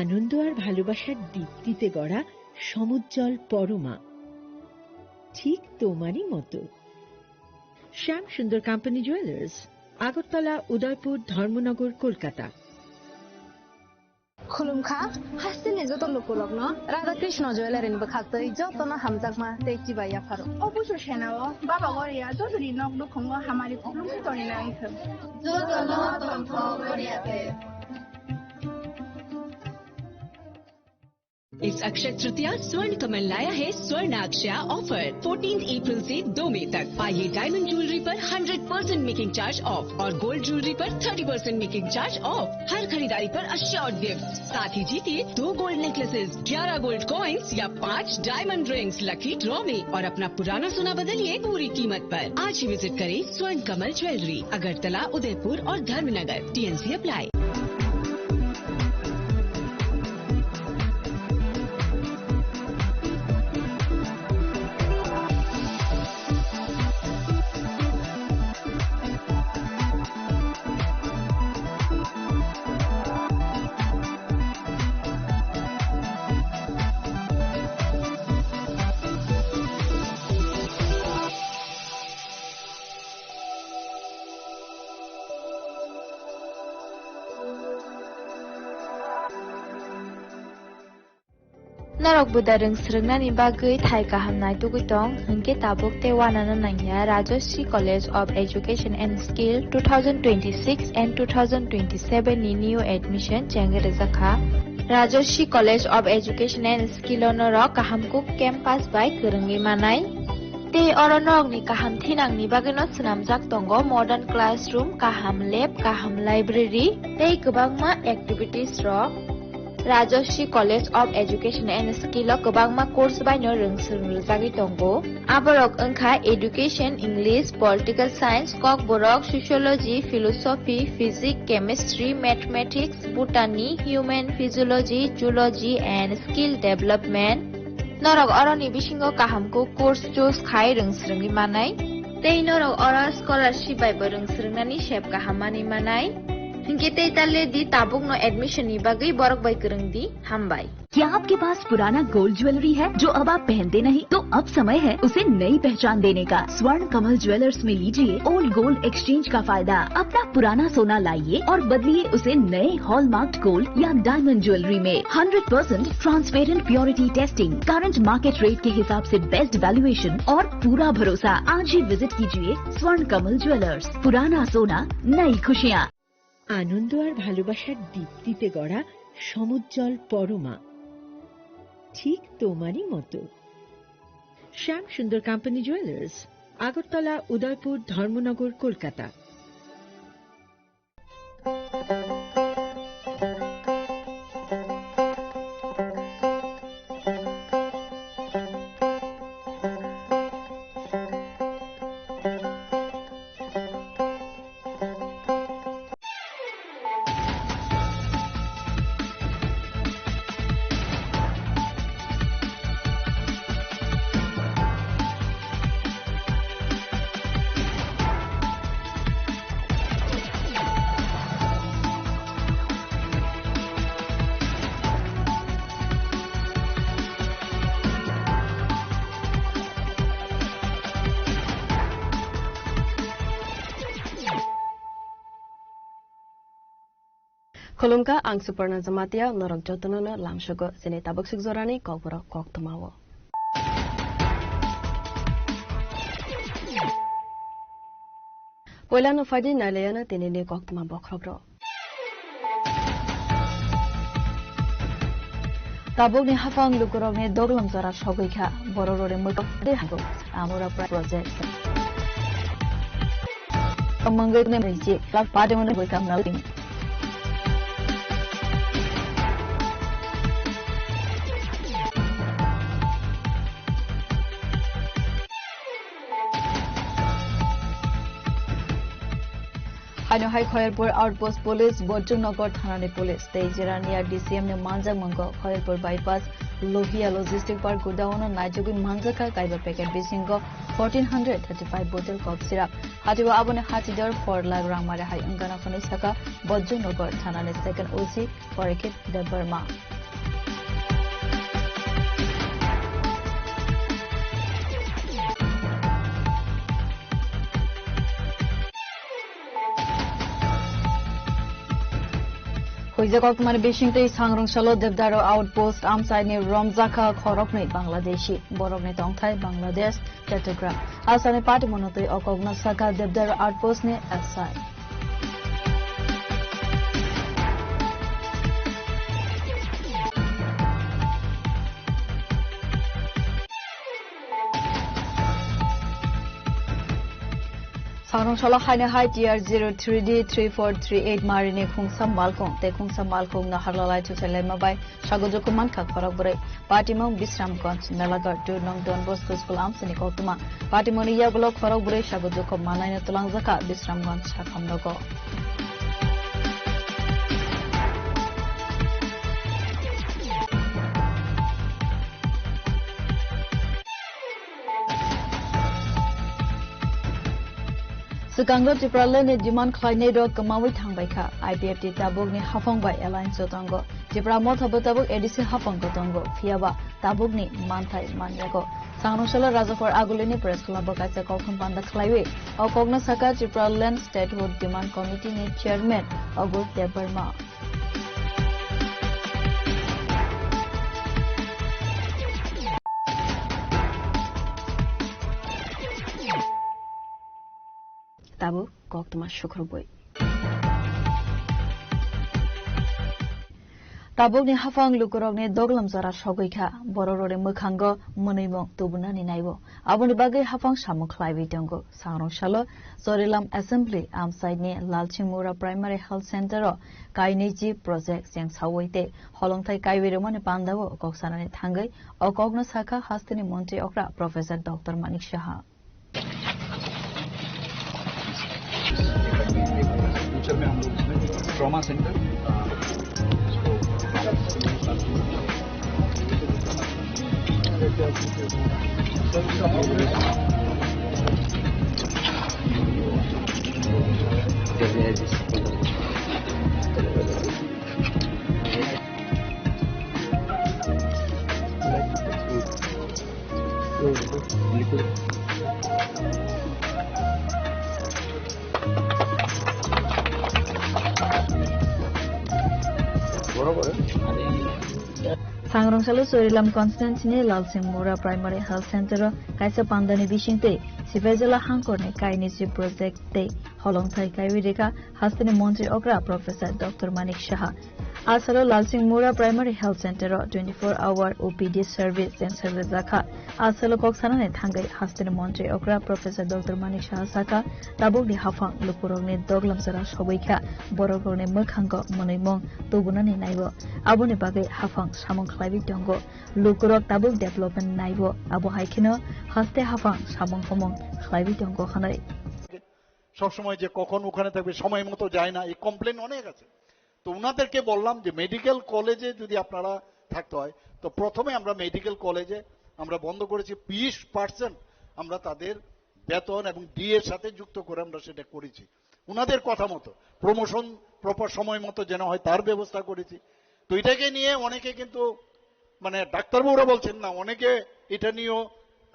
আনন্দ আর ভালোবাসার দীপ্তিতে গড়া সমুজ্জ্বল পরমা, ঠিক তোমারই মতো। শ্যাম সুন্দর কোম্পানি জুয়েলার্স, আগরতলা, উদয়পুর, ধর্মনগর, কলকাতা। खुलुमखा हासिनि जतन लुकुलग्न राधा कृष्ण ज्वेलारिनि बखातै जतन हामजाकमा तेकि बाया फारो অবশ্য সেনাও বাবা গরিয়া যতরি নক দুখঙ্গ হামারি খুলুমখি তরি না আইখো जतन तन्थ गरियाते। इस अक्षय तृतीया स्वर्ण कमल लाया है स्वर्णाक्षया ऑफर 14 अप्रैल से 2 मई तक। पाइए डायमंड ज्वेलरी पर 100% मेकिंग चार्ज ऑफ और गोल्ड ज्वेलरी पर 30% मेकिंग चार्ज ऑफ। हर खरीदारी पर अश्योर्ड गिफ्ट, साथ ही जीतिए 2 गोल्ड नेकलेसेस, 11 गोल्ड कॉइन्स या 5 डायमंड रिंग्स लकी ड्रॉ में और अपना पुराना सोना बदलिए पूरी कीमत पर। आज ही विजिट करें स्वर्ण कमल ज्वेलरी, अगरतला, उदयपुर और Dharmanagar. TNC apply. Narok budareng srengna bagui thai kahamnai tugutong hingke tabuk te wanana nangya Rajoshi College of Education and Skill 2026 and 2027 ni new admission chengere zakha Rajoshi College of Education and Skill onorok kahamkuk campus by kerengi manai te oronok ni kaham thinang ni bagino snamjak tongo modern classroom, kaham lab, kaham library te kubangma activities rok Rajoshi College of Education and Skill o kubangma course by no rungsrungjagi tongo aborok engkha education, English, political science, kok borok sociology, philosophy, physics, chemistry, mathematics, botany, human physiology, zoology and skill development norok oroni bisingo kahamko course choose khai rungsrungi manai tei norok ora scholarship by rungsrungnani shep kahamani manai Hinge तेताले the Tabuk no admission knee Bagai Barak by करंग दी हम by. क्या आपके पास पुराना gold jewellery है जो अब आप पहनते नहीं? तो अब समय है उसे नई पहचान देने का। स्वर्ण कमल ज्वेलर्स में लीजिए ओल्ड गोल्ड एक्सचेंज का फायदा। अपना पुराना सोना लाइए और बदलिए उसे नए हॉलमार्क गोल्ड या डायमंड ज्वेलरी में। 100% transparent purity testing, current market rate के हिसाब से बेस्ट वैल्यूएशन और पूरा भरोसा। आज ही विजिट कीजिए स्वर्ण कमल ज्वेलर्स। पुराना सोना, नई खुशियाँ। আনন্দ আর ভালোবাসার দীপ্তিতে গড়া সমুজ্জ্বল পরমা, ঠিক তোমারই মতো। শ্যাম সুন্দর company jewellers, Agartala, Udaipur, Dharmanagar, Kolkata. Khulumka ang Suparna Zamatia norok jotonono lamshogo sine tabuk sigzorani kokboro kok tumawo. Poilano fadi nalayana tinini kok tuma bokrogro. Tabuk ni hafang lukurok ni doglam zara shogika bororore mutok de hago amura project. Amangai ne meji lak pademone boikam nauting. Ano hai Khairpur Outpost Police, Bojongnagar Thanani Police, Tejirania DCM ne Manjang Mangko, Khairpur Bypass, Lohia Logistic Park Godown Naijogui Manjaka Kaiba packet bisingo 1435 bottle cough syrup. Hatiwa abone hatidor 4 lakh rangmare hai angana khone saka Bojjonogar Thanane second OC Parakit Debarma. Hoizakok man Bishingte Sangrong Shalo Devdaro Outpost Amside ni Romzaka Khorokni Bangladeshi Borokni Tongthai Bangladesh Chattogram Asane Party Monotoi Okogna Saka Devdaro Outpost ni aside Sangrong Shalo Haine Hai TR 03D3438 Marine Khungsam Malkong Te Khungsam Malkong na Harlalai to Selema by Shagojokuman Ka Khorokbure Patimong Bisramganj Melagar to Nong Don Bosco School Amsani Kotuma Patimoni Yagolo Khorokbure Shagojokum Manai Tulangzaka Bisramganj Shakamnogo Sukanglo Tipralene Diman Klainedo Kamawi Tangbaika, IPFT Tabuk ni Hafong by Alliance Sotongo, Tipra Motabotabuk Edisi Hafong Kotongo, Fiaba, Tabuk ni Mantai Manyago, Sangroshala Razafor Agulini Press Club Kaisa Kokun Panda Klaiwe, Okogna Saka Tipralen Statehood Demand Committee ni Chairman, Ogut Debarma. Tabu Koktuma Shukrubui. Tabuk ni Hafang Lukurok ni Doglam Zara Shogika, Borore Mukango, Munimo, Tubunani Naibo. Abuni Bagay Hafang Shamu Klaivi Dongo, Sangrong Shalo, Zorilam Assembly, Amside ni Lalchimura Primary Health Center, Kainiji Project, Yang Sawite, Holongtai Kaivirumani Pandavo, Koksanani Tangai, Okogna Saka, Hastini Monte Okra, Professor Dr. Manik Shaha. Future में हम लोग इसमें trauma centre Sangrong Shalo Sorilam Constantine Lalchimura Primary Health Center Kaisa Pandani Bishingte Sivajala Hankorne Kainisi Project Te Holongthai Kaivirika Hastini Montre Okra Professor Dr. Manik Shaha Asalo Lalchimura Primary Health Center 24-hour OPD service and service Zakha Asalo Koksanane Thangai Hastini Montre Okra Professor Dr. Manik Shaha Saka Tabuk ni Hafang Lukurokne Doglam Zara Shoboika Borokne Mukhango Monimong Tubunani Naibo Abuni Bagai Hafang Shamong Klaivi Dongo Lukurok Tabuk Development Naibo Abu Haikino Haste Hafang Shamong Homong Klaivi Dongo Hanai সব সময় যে কখন ওখানে থাকবে সময় মতো যায় না এই কমপ্লেন অনেক আছে তো উনাদেরকে বললাম যে মেডিকেল কলেজে যদি আপনারা থাকতে হয় তো প্রথমে আমরা মেডিকেল কলেজে আমরা বন্ধ করেছি 20% আমরা তাদের বেতন এবং ডি এর সাথে যুক্ত করে আমরা সেটা করেছি উনাদের কথা মতো প্রমোশন প্রপার সময় মতো যেন হয় তার ব্যবস্থা করেছি তো এটাকে নিয়ে অনেকে কিন্তু মানে ডাক্তারবাবুরা বলছেন না অনেকে এটা নিয়েও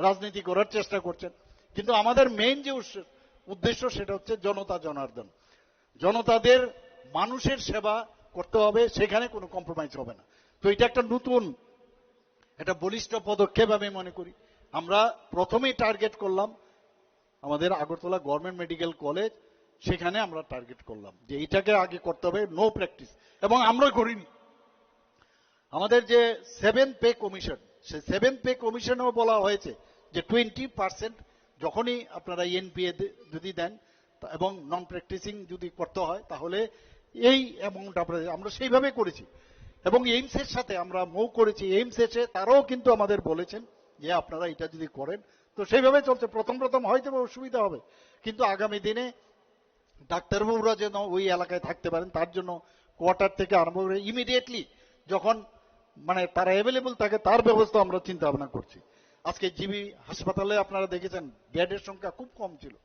রাজনীতি করার চেষ্টা করছেন কিন্তু আমাদের মেইন যে উদ্দেশ্য সেটা হচ্ছে জনতা জনার্দন জনতাদের মানুষের সেবা করতে হবে সেখানে কোনো কম্প্রোমাইজ হবে না তো এটা একটা নতুন একটা বলিষ্ঠ পদক্ষেপ আমি মনে করি আমরা প্রথমেই টার্গেট করলাম আমাদের আগরতলা গভর্নমেন্ট মেডিকেল কলেজ সেখানে আমরা টার্গেট করলাম যে এটাকে আগে করতে হবে নো প্র্যাকটিস এবং আমরা করিনি আমাদের যে 7th পে কমিশন সেই 7th পে কমিশনেও বলা হয়েছে যে 20% যখনই আপনারা এনপিএ যদি দেন এবং নন প্র্যাকটিসিং যদি করতে হয় তাহলে এই অ্যামাউন্ট আমরা সেইভাবে করেছি এবং এইমস এর সাথে আমরা মুভ করেছি এইমস এসে তারাও কিন্তু আমাদের বলেছেন যে আপনারা এটা যদি করেন তো সেইভাবে চলছে প্রথম হয়তো অসুবিধা হবে কিন্তু আগামী দিনে ডাক্তারবাবুরা যেন ওই এলাকায় থাকতে পারেন তার জন্য কোয়ার্টার থেকে আরম্ভ করে ইমিডিয়েটলি যখন মানে তারা অ্যাভেলেবল থাকে তার ব্যবস্থা আমরা চিন্তা ভাবনা করছি। আজকে জিবি হাসপাতালে আপনারা দেখেছেন বেডের সংখ্যা খুব কম ছিল,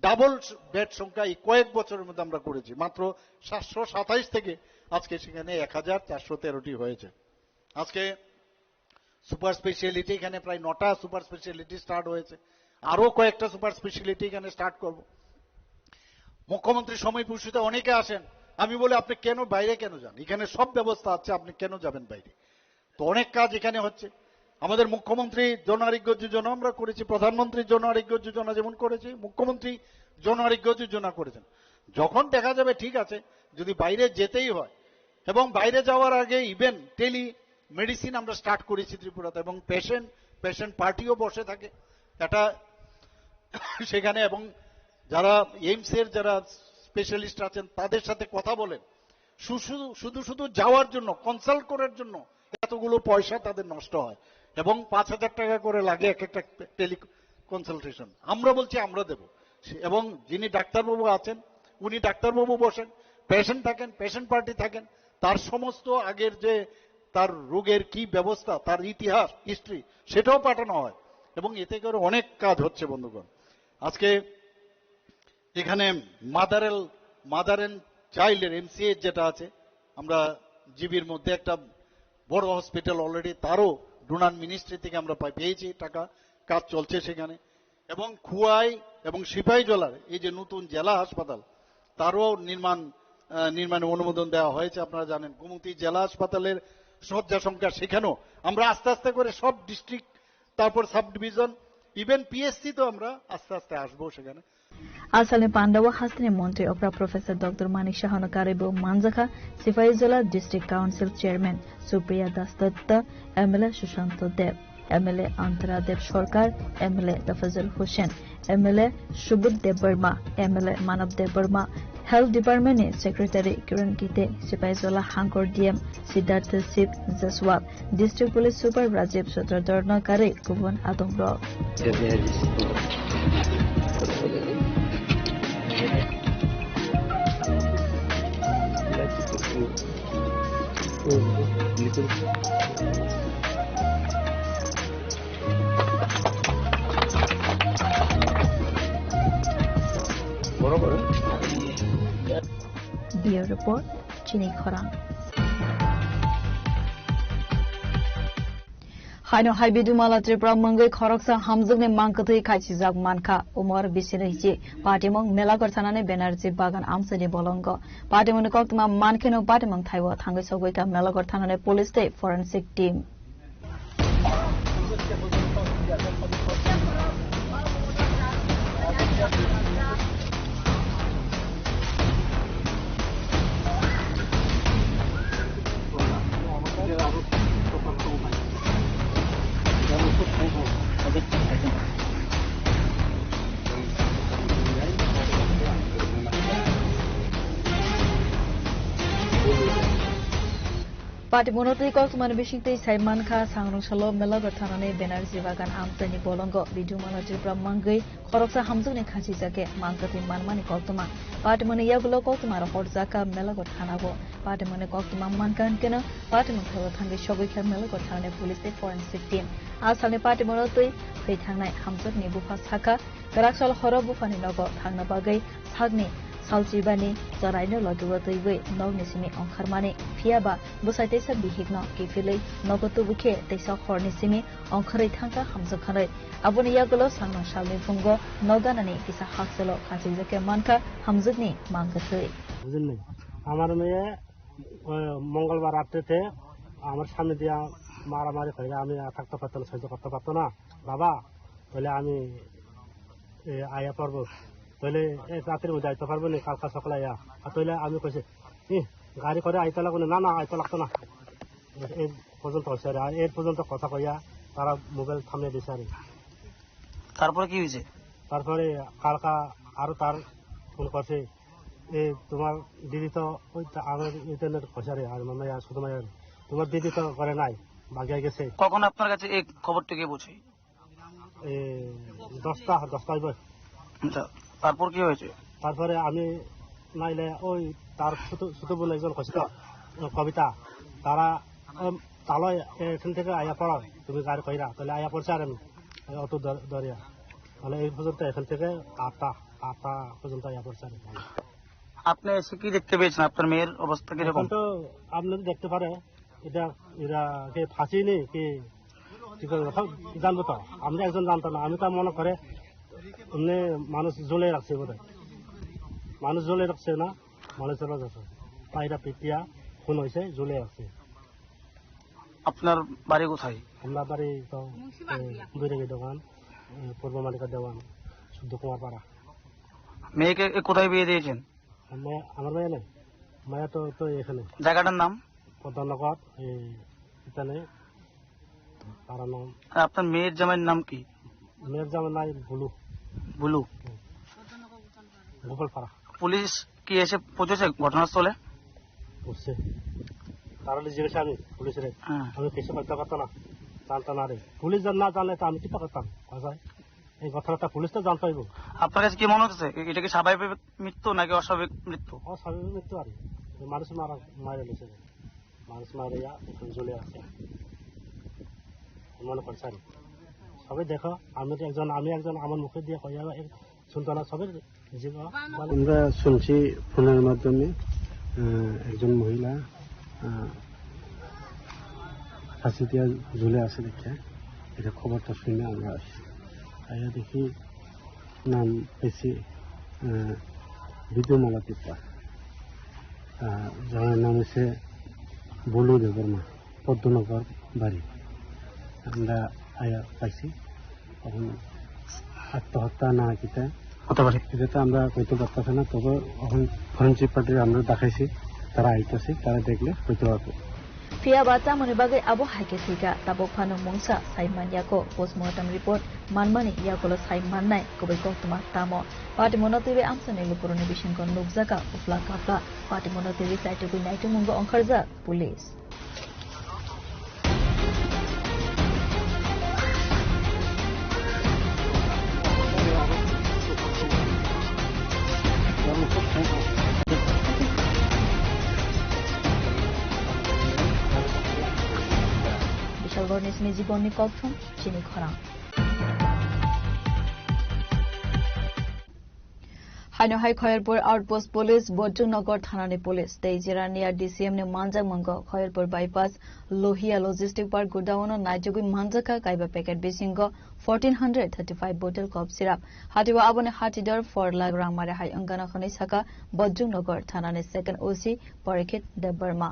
ডাবল বেড সংখ্যা এই কয়েক বছরের মধ্যে আমরা করেছি। মাত্র 727 থেকে আজকে সেখানে 1413টি হয়েছে। আজকে সুপার স্পেশালিটি এখানে প্রায় 9টা সুপার স্পেশালিটি স্টার্ট হয়েছে, আরো কয়েকটা সুপার স্পেশালিটি এখানে স্টার্ট করব। মুখ্যমন্ত্রী সময় পুষিতে অনেকে আসেন, আমি বলি আপনি কেন বাইরে কেন যান, এখানে সব ব্যবস্থা আছে, আপনি কেন যাবেন বাইরে? তো অনেক কাজ এখানে হচ্ছে। আমাদের মুখ্যমন্ত্রী জন আরোগ্য যোজনা আমরা করেছি, প্রধানমন্ত্রী জন আরোগ্য যোজনা যেমন করেছি, মুখ্যমন্ত্রী জন আরোগ্য যোজনা করেছেন। যখন দেখা যাবে ঠিক আছে যদি বাইরে যেতেই হয়, এবং বাইরে যাওয়ার আগে ইভেন টেলি মেডিসিন আমরা স্টার্ট করেছি ত্রিপুরাতে, এবং পেশেন্ট পার্টিও বসে থাকে এটা সেখানে, এবং যারা এইমস এর যারা স্পেশালিস্ট আছেন তাদের সাথে কথা বলেন। শুধু যাওয়ার জন্য কনসাল্ট করার জন্য এতগুলো পয়সা তাদের নষ্ট হয়, এবং 5,000 টাকা করে লাগে এক একটা টেলি কনসালটেশন। আমরা বলছি আমরা দেব, এবং যিনি ডাক্তারবাবু আছেন উনি ডাক্তারবাবু বসেন, পেশেন্ট থাকেন, পেশেন্ট পার্টি থাকেন, তার সমস্ত আগের যে তার রোগের কি ব্যবস্থা, তার ইতিহাস হিস্ট্রি সেটাও পাঠানো হয়, এবং এতে করে অনেক কাজ হচ্ছে বন্ধুগণ। আজকে এখানে মাদার এন্ড চাইল্ডের এমসিএইচ যেটা আছে, আমরা জিবির মধ্যে একটা বড় হসপিটাল অলরেডি তারও ডোনার মিনিস্ট্রি থেকে আমরা পেয়েছি টাকা, কাজ চলছে সেখানে। এবং খুয়াই এবং সিপাহীজলার এই যে নতুন জেলা হাসপাতাল তারও নির্মাণে অনুমোদন দেওয়া হয়েছে। আপনারা জানেন গোমতী জেলা হাসপাতালের শয্যা সংখ্যা সেখানেও আমরা আস্তে আস্তে করে সব ডিস্ট্রিক্ট, তারপর সাব ডিভিশন, ইভেন পিএসসি তো আমরা আস্তে আস্তে আসবো সেখানে। Asalnya Pandawa Hasni Monte Opera Professor Dr. Manik Shahana Karibu Manzaka, Sifaizala District Council Chairman Supriya Dastatta, MLA Shushanto Dev, MLA Antara Dev Shorkar, MLA Tafazul Hussain, MLA Shubud Dev Burma, MLA Manav Dev Burma, Health Department Secretary Kiran Kite, Sifaizala Hankor DM, Siddhartha Sip Zaswal, District Police Super Rajiv Sutradharna Kare, Kubun Adongro. Bureau Report, Chini Khorang. Haino Haibidu Mala Tripura Mangai Khoroksa Hamzugni Mankatui Kachizak Manka, Umar Bisinichi, Patimong Melagortanane Benerji Bagan Amsani Bolongo, Patimon Koktuma Mankino Patimong Taiwa, Tangasogwika Melagortanane Police State Forensic Team. Pati monotoi kok tumani bishingtei Saiman Kha Sangrong Salo Melagortanane Benerji Bagan Amsani Bolongo Bidu Mala Tripura Mangai Khoroksa Hamzugni Khachizake Mankati Manmani Koktuma Pati moni yagulo Koktumara Horzaka Melagortanabo Pati moni Koktuma Mankan Kena Pati mon Thawa Thangi Shogwika Melagortanane Police State Forensic Team Asalni Pati monotoi Fei Thangnai Hamzugni Bufa Saka Garaksal Horo Bufani Nogo Thangna Bagai Sagni Salchibani Zaraino Lagawatoi Nogni Simi Onkharmani Fiaba Busaitesa Bihigno Kifili Nogotu Buke Tesa Horni Simi Onkharai Thangka Hamzukhanai Abuni Yagulo Sangma Shalni Fungo Noganani Kisa Hakselo Kachizake Manka Hamzugni Mankatui বুঝলেন আমার মেয়ে মঙ্গলবার রাত্রিতে আমার সামনে দিয়া মারামারি করে আমি থাকতে পারতাম না সহ্য করতে পারতো না বাবা বলে আমি আয়া পড়ব বলে রাতের মধ্যে আইতে পারবো না কালকা সকালে আয়া আর তাহলে আমি কইছি গাড়ি করে আইতে লাগবো না না আইতে লাগতো না এই পর্যন্ত হচ্ছে আর এর পর্যন্ত কথা কইয়া তারা মোবাইল থামিয়ে দিছে আর তারপরে কি হয়েছে তারপরে কালকা আরো তার ফোন করছে তোমার দিদি তো ওই আমার ইন্টারনেট খসারে আর মামাইয়া শুধু মায়ের তোমার দিদি তো করে নাই ভাগিয়া গেছে কখন আপনার কাছে এই খবরটা কে পৌঁছে 10টা বাজে আচ্ছা তারপর কি হয়েছে তারপরে আমি নাইলে ওই তার ছোট ছোট বোন একজন কষ্ট কবিতা তারা তাহলে এখান থেকে আয়া পড়া তুমি গাড়ি কইরা তাহলে আয়া পড়ছে আর অত দরিয়া তাহলে এই পর্যন্ত এখান থেকে আটটা পর্যন্ত আয়া পড়ছে আর আপনি এসে কি দেখতে পেয়েছেন? আপনার মেয়ের অবস্থা কিরকম? তো আপনি দেখতে পারে এটা এরা কে ফাঁসি নেই কি জানবো তো, আমি একজন জানতাম না। আমি তো মনে করে এমনি মানুষ জ্বলে রাখছে বোধ হয়, মানুষ জ্বলে রাখছে না, মানুষ চলে যাচ্ছে পায়রা পিটিয়া খুন হয়েছে জ্বলে রাখছে। আপনার বাড়ি কোথায়? আমরা বাড়ি তো বৈরাগী দোকান, পূর্ব মালিকা দেওয়ান, শুদ্ধ কুমার পাড়া। মেয়েকে কোথায় বিয়ে দিয়েছেন? আমার মেয়ে নেই, মায়া তো এখানে। জায়গাটার নাম? প্রধাননগর, এখানে পাড়ার নাম। আপনার মেয়ের জামাইয়ের নাম কি? মেয়ের জামাই নাই বুলু। বুলু, গোপালপাড়া। পুলিশ কি এসে পৌঁছেছে ঘটনাস্থলে? বুঝছে তাহলে জিজ্ঞেস আমি পুলিশের, আমি কিছু করতে পারতাম না, জানতাম না রে। পুলিশ না জানলে তো আমি কি করতাম? এই কথাটা পুলিশ তো জানতে হইব। আপনার কাছে কি মনে হচ্ছে এটা কি স্বাভাবিক মৃত্যু নাকি অস্বাভাবিক মৃত্যু? অস্বাভাবিক মৃত্যু আর মানুষ মারা লেছে, মানুষ মারিয়া জ্বলে আছে মনে করছে আর। সবাই দেখো আমি একজন আমার মুখে দিয়ে শুনতো না সবের। আমরা শুনছি ফোনের মাধ্যমে একজন মহিলা ফাঁসি দিয়া ঝুলে আছে দেখে এটা খবরটা শুনে আমরা আসি। আয়া দেখি নাম পেয়েছি বিদ্যুমালা টিপ্পা, যার নাম হচ্ছে বুলু দেববর্মা, পদ্মনগর বাড়ি। আমরা আয়া পাইছি, এখন আত্মহত্যা না কিতা হতে পারে এটা তো আমরা কইতে পারতেছি না। তবে এখন ফরেন্সিক পার্টি আমরা দেখাইছি, তারা আইতেছে, তারা দেখলে কইতে পারবো। Pia baca monibagai abo haike siga tabok phanu mungsa saiman yako postmortem report manmani yakolo saiman nai kobai koktuma tamo party monotiri amsane lupurone bishin kon lukjaka ufla kapla party monotiri site gui naitu mungo ongkharja police Nisni জীবনী কথম চিনি খরাং হাইনহাই Khayerpur outpost police Bajranagar থানানি police তেইজেরা নিয়ার DCM ने मांजा मंगो Khayerpur bypass Lohia logistic park godown नाइजगुई मांजाका काइबा पैकेट बिसिंगो 1435 बोतल कप सिराप हाटिवा आबने हाटिदर 4 लाख रां मारे हाई अंगाना खनै साका बज्रनगर थानानि second OC Parikhit Debbarma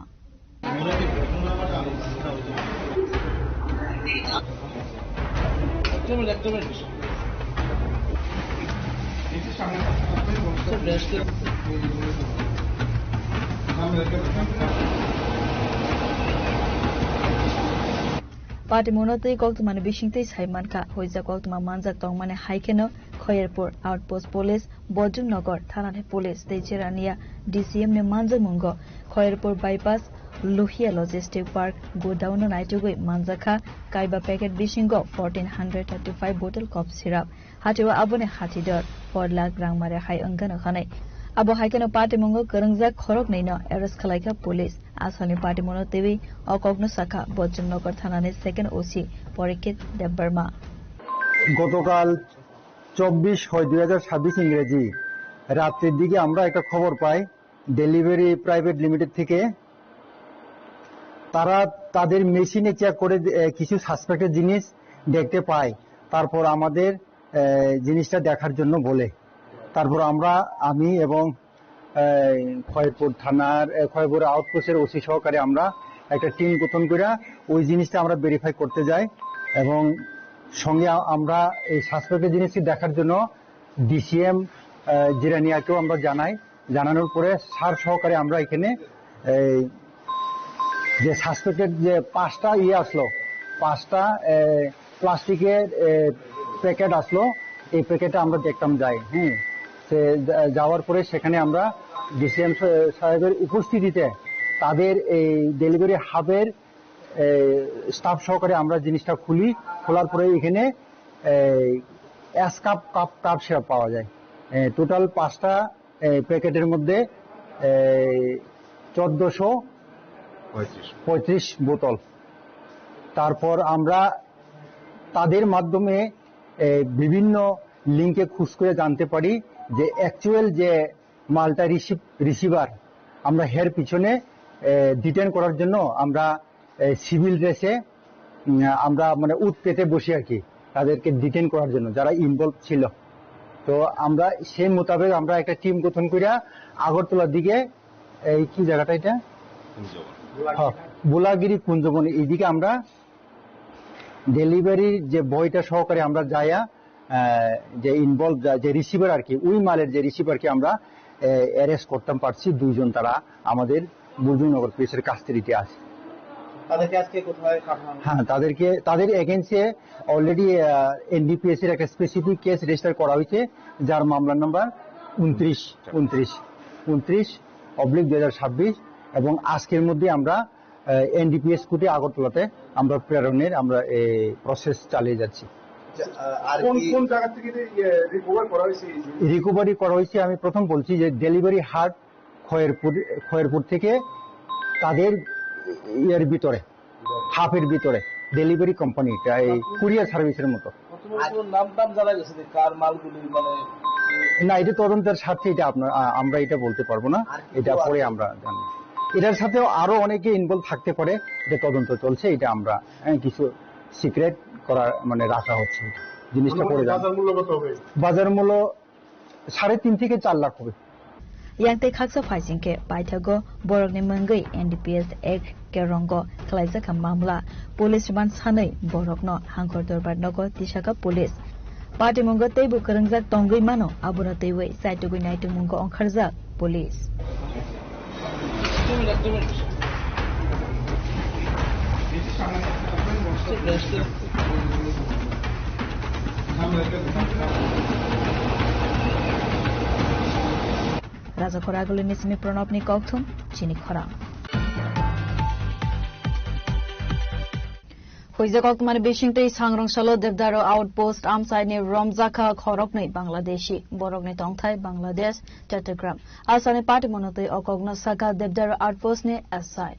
party मोनतै गौतमाने बिसिंतै साइमानका होइजा गौतमा मानजा तंगमाने हाइकेनो खयरपुर आउटपोस्ट पुलिस बज्रनगर थानानि पुलिस तेजेरानिया डीसीएम ने मानजा मुंगो Khayerpur bypass Lohia logistic park godown नाइटुगुई मानजाखा काइबा पैकेट बिसिंगो 1435 बोतल कप सिराप हाटिवा आबने हाटिदर 4 लाख रां मारे हाइ अंगानो खानै आबो हाइकेनो पार्टी मुंगो करंजा खरक नैनो एरेस्ट खालायका पुलिस आसामनि पार्टी मनो देवी अकग्न शाखा बज्रनगर थानानि सेकेंड ओसी परिखित देबबर्मा গতকাল 24/6/2026 ইংরেজি রাতের দিকে আমরা একটা খবর পাই ডেলিভারি প্রাইভেট লিমিটেড থেকে তারা তাদের মেশিনে চেক করে কিছু সাসপেক্টেড জিনিস দেখতে পায় তারপর আমাদের জিনিসটা দেখার জন্য বলে তারপর আমি এবং খয়রপুর থানার খয়রপুর আউটপোস্টের ওসি সহকারে আমরা একটা টিম গঠন করে ওই জিনিসটা আমরা ভেরিফাই করতে যাই এবং সঙ্গে আমরা এই সাসপেক্টেড জিনিসটি দেখার জন্য ডিসিএম জিরানিয়াকেও আমরা জানানোর পরে সার সহকারে আমরা এখানে যে সাসপেক্টেড যে 5টা আসলো 5টা প্লাস্টিকের প্যাকেট আসলো এই প্যাকেটে আমরা দেখতাম যাই যাওয়ার পরে সেখানে আমরা ডিসিএম সাহেবের উপস্থিতিতে তাদের এই ডেলিভারি হাবের স্টাফ সহকারে আমরা জিনিসটা খোলার পরে এখানে কাপ সিরাপ পাওয়া যায় টোটাল 5টা প্যাকেটের মধ্যে 1435 বোতল তারপর আমরা তাদের মাধ্যমে বিভিন্ন লিঙ্কে খুঁজ করে জানতে পারি যে অ্যাকচুয়াল যে মালটা রিসিভার আমরা হের পিছনে ডিটেন করার জন্য আমরা সিভিল ড্রেসে আমরা মানে উত পেতে বসি আর কি তাদেরকে ডিটেন করার জন্য যারা ইনভলভ ছিল। তো আমরা সেই মোতাবেক আমরা একটা টিম গঠন করে আগরতলার দিকে এই কি জায়গাটা এটা বোলাগিরি কুঞ্জবন এইদিকে আমরা ডেলিভারির যে বইটা সহকারে আমরা যাইয়া যে ইনভলভ যে রিসিভার আর কি ওই মালের যে রিসিভারকে আমরা অ্যারেস্ট করতে পারছি। 2 জন তারা আমাদের বুর্জুনগর পুলিশের কাস্টডিতে আছে। হ্যাঁ তাদের এগেন্সে অলরেডি এনডিপিএস এর একটা স্পেসিফিক কেস রেজিস্টার করা হয়েছে যার মামলার নাম্বার 29/2026 এবং আজকের মধ্যে আমরা এনডিপিএস কোর্টে আগরতলাতে আমরা প্রেরণের আমরা প্রসেস চালিয়ে যাচ্ছি। রিকভারি করা হয়েছে আমি প্রথম বলছি যে ডেলিভারি হাট খয়েরপুর থেকে তাদের ইয়ের ভিতরে হাফের ভিতরে ডেলিভারি কোম্পানিটা এই কুরিয়ার সার্ভিসের মতো না এটা তদন্তের সাথে এটা আমরা এটা বলতে পারবো না, এটা পরে আমরা জানি। এটার সাথেও আরো অনেকে ইনভলভ থাকতে পারে, এটা তদন্ত চলছে, এটা আমরা কিছু সিক্রেট করা মানে রাখা হচ্ছে জিনিসটা করে। বাজার মূল্য 3.5 থেকে 4 লাখ হবে। Yang tei khaksa phaisin ke paithago borokni mangai NDPS Act ke rongo khlaijaka mamla police man sanai borokno hangkhor dorbar nogo tisaka police party mungo teibu karangjak tongai mano abuna teiwei saitugui naitu mungo ongkharjak police Raja Khoraguli Nisimi Pranopni Kokthum, Chini Khora. Hoiza Koktumani Bishingte Sangrong Shalo Devdaro Outpost Amsaini Romzaka Khorokni Bangladeshi Borokni Tongthai Bangladesh Chattogram Asani Party Monote Okogno Saka Devdaro Outpost ni Asai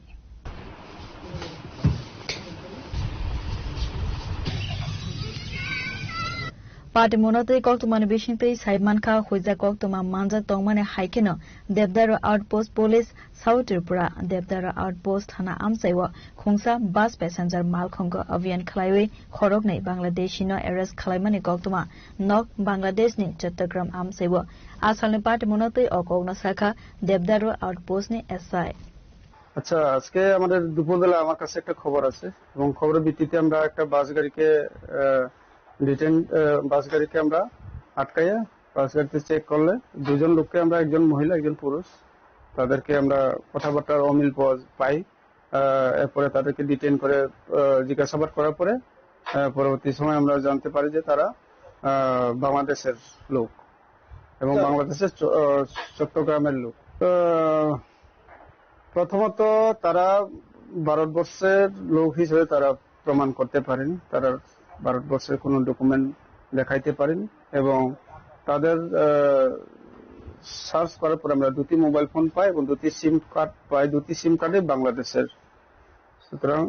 Party Monote Koktumani Bishingte Saimanka Hoiza Koktuma Manja Tongmane Haikeno Devdaro Outpost Police South Tripura Devdaro Outpost Hana Amsaiwa Khungsa Bus Passenger Malkhongo Avian Khlaiwe Khorokne Bangladeshi no arrest Khlaimani Koktuma Nok Bangladesh ni Chattogram Amsaiwa Asalni Party Monote Okogno Saka Devdaro Outpost ni SI আচ্ছা আজকে আমাদের দুপুরবেলা আমার কাছে একটা খবর আছে এবং খবরের ভিত্তিতে আমরা একটা বাস গাড়িকে আমরা আটকাইয়া বাস গাড়িতে চেক করলে 2 জন লোককে আমরা একজন মহিলা একজন পুরুষ তাদেরকে আমরা কথাবার্তার অমিল পাই এরপরে তাদেরকে ডিটেইন করে জিজ্ঞাসাবাদ করার পরে পরবর্তী সময় আমরা জানতে পারি যে তারা বাংলাদেশের লোক এবং বাংলাদেশের চট্টগ্রামের লোক। প্রথমত তারা ভারতবর্ষের লোক হিসেবে তারা প্রমাণ করতে পারেনি, তারা ভারতবর্ষের কোনো ডকুমেন্ট দেখাইতে পারেনি এবং তাদের সার্চ করার পর আমরা 2টি মোবাইল ফোন পাই এবং 2টি সিম কার্ড পাই, 2টি সিম কার্ডে বাংলাদেশের। সুতরাং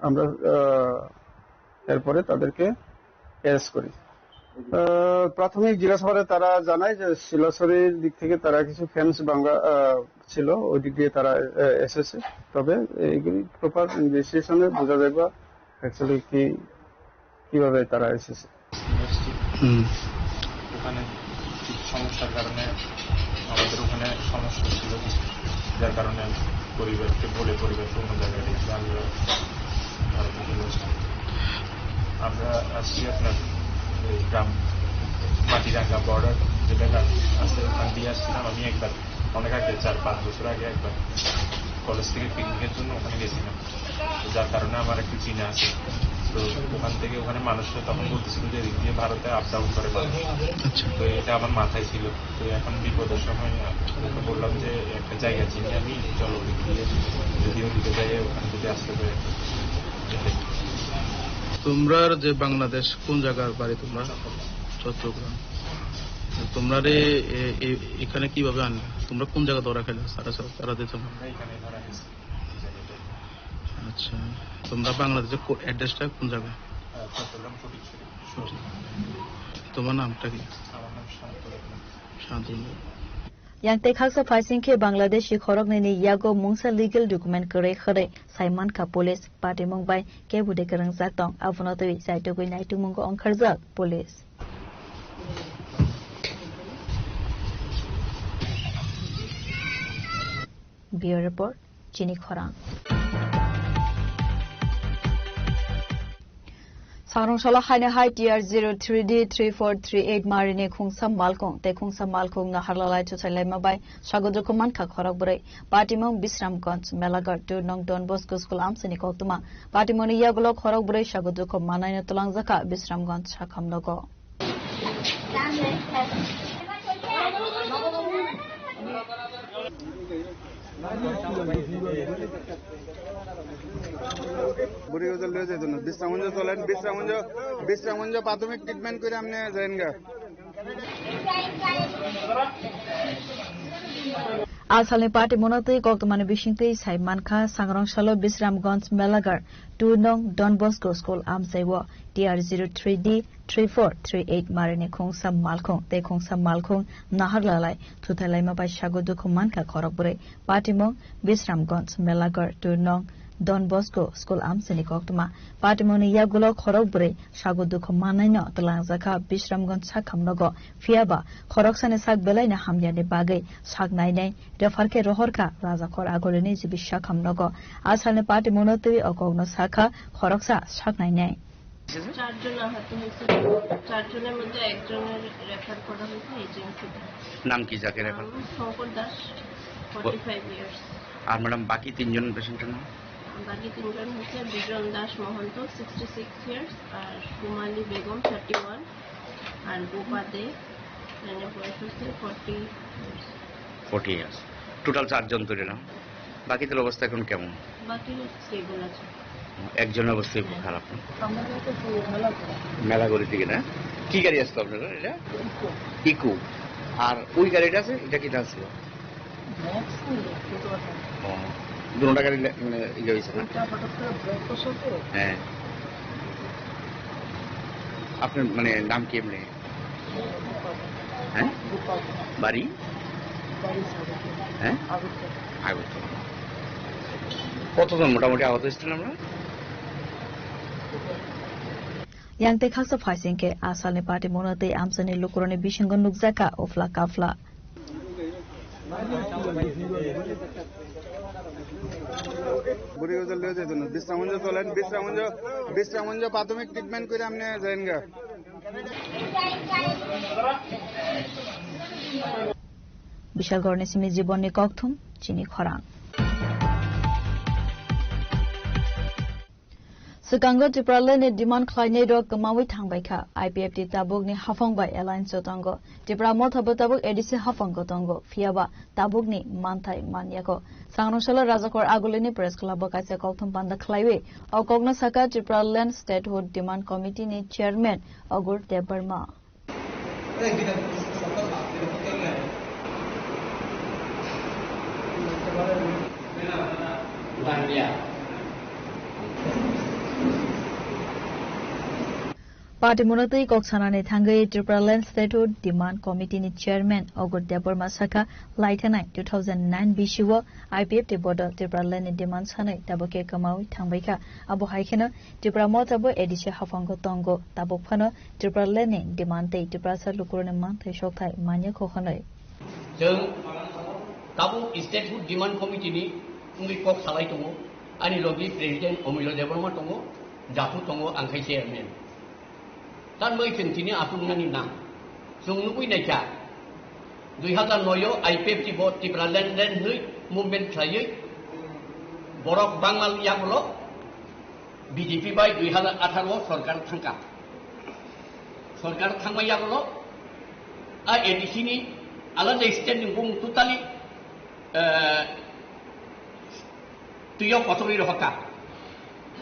আমরা এরপরে তাদেরকে অ্যারেস্ট করি। প্রাথমিক জিজ্ঞাসাবাদে তারা জানায় যে শিলাছড়ির দিক থেকে তারা কিছু ফ্যান্স বাংলা ছিল ওই দিক দিয়ে তারা এসেছে, তবে এইগুলি প্রপার ইনভেস্টিগেশনে বোঝা যাবে অ্যাকচুয়ালি কিভাবে তারা এসেছে। ওখানে সমস্যার কারণে আমাদের ওখানে সমস্যা ছিল, যার কারণে পরিবারকে বলে পরিবারকে অন্য জায়গায় রেখে আমরা আসছি আপনার গ্রাম মাটিরাঙ্গা বর্ডার যেটা আছে ওখান দিয়ে আসছিলাম। আমি একবার অনেক আগে 4-5 বছর আগে একবার কলেজ থেকে পিকনিকের জন্য ওখানে গেছিলাম, যার কারণে আমার একটু চিনা আছে। তো ওখান থেকে ওখানে মানুষরা তখন বলতেছিল যে এদিক দিয়ে ভারতে আপ ডাউন করে মানুষ, তো এটা আমার মাথায় ছিল। তো এখন বিপদের সময় ওকে বললাম যে একটা জায়গা চিনি আমি, চলো ওদিক দিয়ে যদি ওদিকে যাই ওখানে যদি আসতে পারে। তোমরা যে বাংলাদেশ কোন জায়গার বাড়ি? তোমরা চট্টগ্রাম। তোমরা এখানে কিভাবে আনলে? তোমরা কোন জায়গা ধরা খেলে? তারা দিতে আচ্ছা, তোমরা বাংলাদেশের অ্যাড্রেসটা কোন জায়গা? চট্টগ্রাম ফটিকছড়ি। তোমার নামটা কি? আমার নাম Shantanu. yang te khaksa phaisin ke bangladesh khorok ne ni yago mungsa legal document kare khare saiman ka police party mongbai ke bude karang jak tong afuno te sai to goi nai tu mong ong kharjak police bureau report chini khorang Sarungshala haine hai TR 03D 3438 marine khungsam malkong te khungsam malkong na harlalai chuchalai mabai sagodro kuman kha khorak brai patimong Bisramganj Melagar to nong Don Bosco School amsini koktuma patimoni yagulo khorak brai sagodro ko manai na tulangjaka Bisramganj sakhamnogo বুড়িগজল লয়ে যেত না বিশ্রামঞ্জ চলেন বিশ্রামঞ্জ প্রাথমিক treatment করে আপনি যাইন গা Asalni party monotei koktomani bishingtei Saiman Kha Sangrongshalo Bisramganj Melagar 2 nong Don Bosco School amsaiwo TR 03D 3438 marine khungsam malkhong te khungsam malkhong naharlalai thuthalai mabai sagodu khumanka khorokbure party mong Bisramganj Melagar 2 nong Don Bosco School amsini koktoma patimoni yagulo khorokbure sagodu khumanaino tlangjaka Bisramganj sakhamnogo fiaba khoroksane sak belaina hamyani bagai sak nainai refarke rohorka rajakhor agoleni jibi sakhamnogo asalne party monotei okogno sakha khoroksa sak nainai চারজন আহত হয়েছে চারজনের মধ্যে একজনের refer করা হয়েছে এজেন্সিতে নাম কি যাকে রেফার শঙ্কর দাস 45 ইয়ার্স আর ম্যাডাম বাকি তিনজন পেশেন্টের নাম বাকি তিনজন হচ্ছে বিজন দাস মহন্ত 66 ইয়ার্স আর কুমালী বেগম 31 আর গোপা দে এর বয়স হচ্ছে 40 ইয়ার্স টোটাল চারজন তো না বাকিদের অবস্থা এখন কেমন বাকি স্টেবল আছে একজনের অবস্থা খুব খারাপ মেলাগড়ি থেকে না কি গাড়ি আসতো আপনারা এটা ইকো আর ওই গাড়িটা আছে এটা কি আছে দুটা গাড়ি মানে ইয়ে হয়েছে না হ্যাঁ আপনার মানে নাম কি এমনি হ্যাঁ বাড়ি হ্যাঁ আগরতলা কতজন মোটামুটি আহত হয়েছিলেন আমরা yang te khaksa phaisin ke asalni party monotei amsani lukuroni bishingon nukjaka ofla kafla বুড়িগজল লয়ে যেত না বিশ্রামঞ্জ চলেন বিশ্রামঞ্জ প্রাথমিক ট্রিটমেন্ট করে আপনি যাইন গা বিশালগড় নিসিমি জীবনী ককথুম চিনি খরাং Sukango Tipralene demand Kleine Dog Kamawi Tangbaika, IPFT Tabuk ni Hafong by Alliance Sotango, Tipramot Habotabuk Edisi Hafongo Tongo, Fiaba, Tabuk ni Mantai Manyako, Sangroshala Razakor Agulini Press Club Kaisa Koltum Panda Klaiwe, Okogno Saka Tipralan Statehood Demand Committee ni Chairman, Ogur Deberma. Party monotei koksanani thangai Tripraland Statehood Demand Committee ni Chairman Ogur Deborma Saka Laitanai 2009 bishiwo IPFT board Tripraland ni demand sanai taboke kamau thangbaika abo haikena Tripramo tabo edishe hafango tongo tabok phano Tripraland ni demand tei Triprasa lukurone manthai shokthai manya khokhanai जों ताबु statehood demand committee नि उंगै कक सालाय दङ आनि लगि president अमिल Debbarma दङ जाफु दङ आंखाय chairman तान मै थिंथिनि आपुंनानि नाम जों लुबैनायखा 2009 आईपीएफटी बर्ड टिप्रालेन्ड नै मुभमेन्ट खायै बरक बांगालियाबल बीजेपी बाय 2018 सरकार थांका सरकार थांबायाबल आ एडिसिनि आलादा स्टेन्डिं बुं टोटाली तुयो पथरि रहका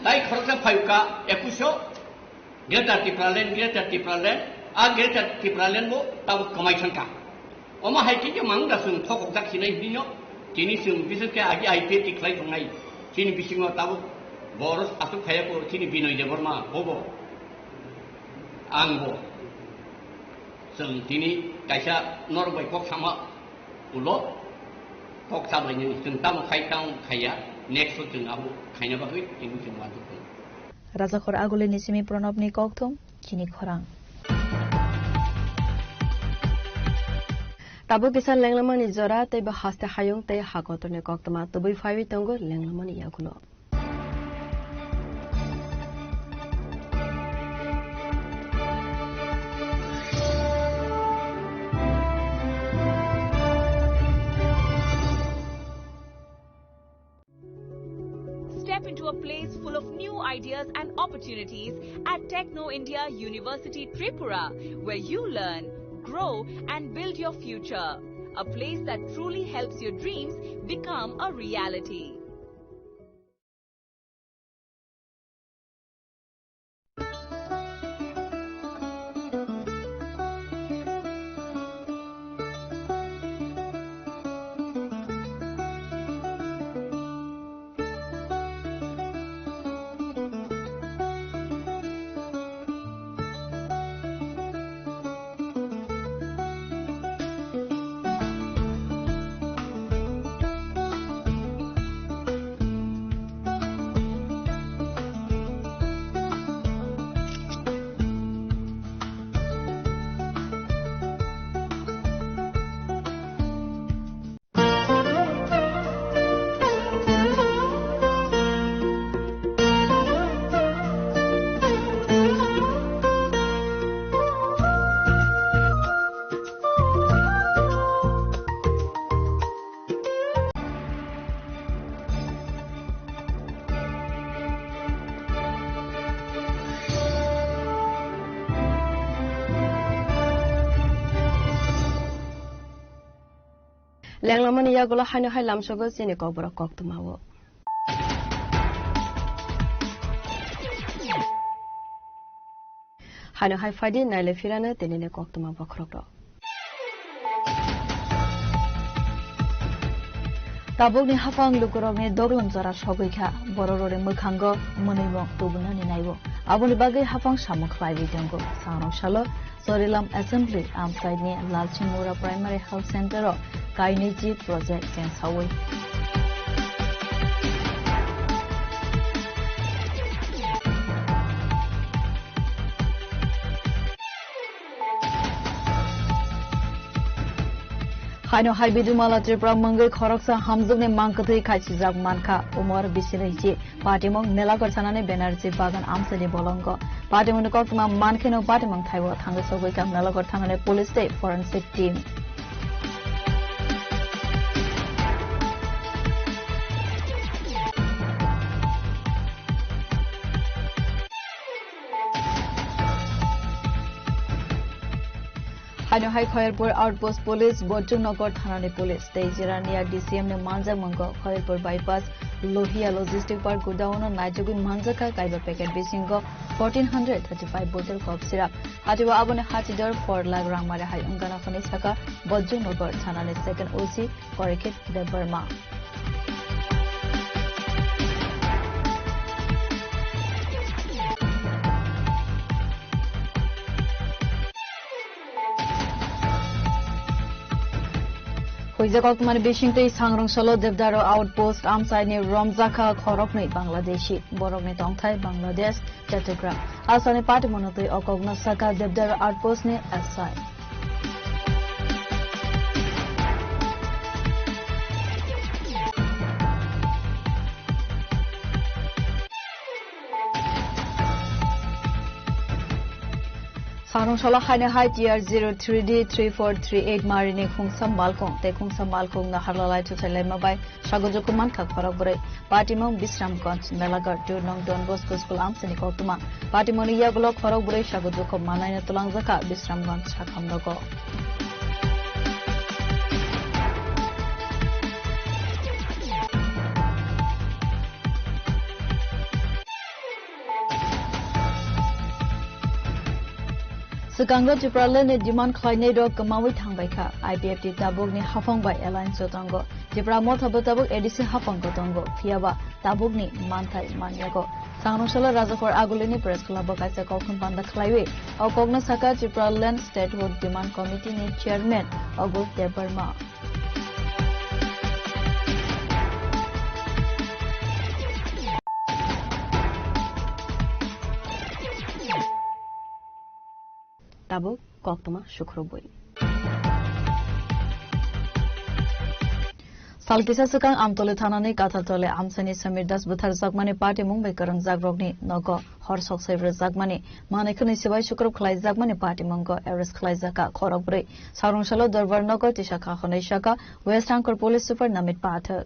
ताई खरचा फायुका 21 Greater Tipraland, a Greater Tipraland bo tahu kemaisan ka. Oma haiki je mang dah sung thok tak sini dino, kini sung bisa ke agi IP tiklai tungai, kini bising tahu boros asuk khaya ko chini Binoy Deborma hobo angbo sung tini kaisa Norway kok sama ulo kok sama ni sung tam khaya next sung abu khayna ba hui tingu sung watu Rajakhor agule nisimi pranobni kokthum chini khorang Tabu kisah lenglamani jora te bahasta hayung te hakotorne koktama tubuy fawi tongo lenglamani yagulo. Step into a place full of new ideas and opportunities at Techno India University Tripura, where you learn, grow and build your future. A place that truly helps your dreams become a reality. Lenglamani yagulo hanya hai lamsogo sini kobra koktumawo. Hanya hai fadi naile firana tenine koktuma bakrokro. Tabukni hafang lukurokni doglam jara sogoikha bororore mukhango monoimo tubunani naibo. Aboni bagai hafang samuk faibi tongo sarong shalo Sorilam Assembly Amsaidni Lalchingmura Primary Health Center Kainiji Project Jen Sawi. Haino Haibidumala Tripura Mangai Khoroksa Hamzugni Mankatui Kachijak Manka Umar Bisiriji Patimong Melakor Sanane Benerji Bagan Amsani Bolongo Patimong Koktuma Mankino Patimong Thaiwo Thangasogika Melakor Thangane Police State Forensic Team Haino Hai Khairpur Outpost Police Bojungnagar Thanani Police Tejirania DCM ne Manjak Mango Khairpur Bypass Lohia Logistic Park Godown Naijugin Manjaka Kaiba packet bisingo 1435 bottle cough syrup Atiwa Abone Hatidar 4 lakh Ramare Hai Ungana Khani Saka Bojungnagar Thanani second OC Korikit Debarma Hoizakok Mani Bishingte Sangrong Solo Devdaro Outpost Amsaini Romzaka Khorokni Bangladeshi Borokni Tongthai Bangladesh Chattogram Asani Party Monotoi Okogna Saka Devdaro Outpost ne Asai Sarong Shala Haine Hai TR 03D3438 Marine Khungsam Malkong Te Khungsam Malkong na Harlalai to Telema by Shagojokuman Kakharabure Patimong Bisramganj Melagar Turnong Don Bosco School Amsani Kotuma Patimoni Yagulo Khorabure Shagojokum Manai Tulangzaka Bisramganj Shakamdago Sekangra Jipralan ni demand khlainai ro kamawi thangbai kha IPFT tabuk ni hafang bai alliance tongo Jipra mo thabo tabuk edisi hafang ko tongo phiaba tabuk ni manthai manyago Sangrosala Rajakhor Agulini Press Club kaisa kokun panda khlaiwe au kogna saka Jipralan Statehood Demand Committee ni chairman Agul Debarma Tabuk koktuma shukroboi Salkisa Sukang Amtole Thanani Kathaltole Amsani Samir Das Buthar Zakmani Party Mumbai Karang Zagrogni Nogo Horsok Saver Zakmani Manikani Sibai Shukrob Khlai Zakmani Party Mongo Eris Khlai Zaka Khorogbre Sarungsalo Darbar Nogo Tishaka Khonai Shaka West Angkor Police Super Namit Pathak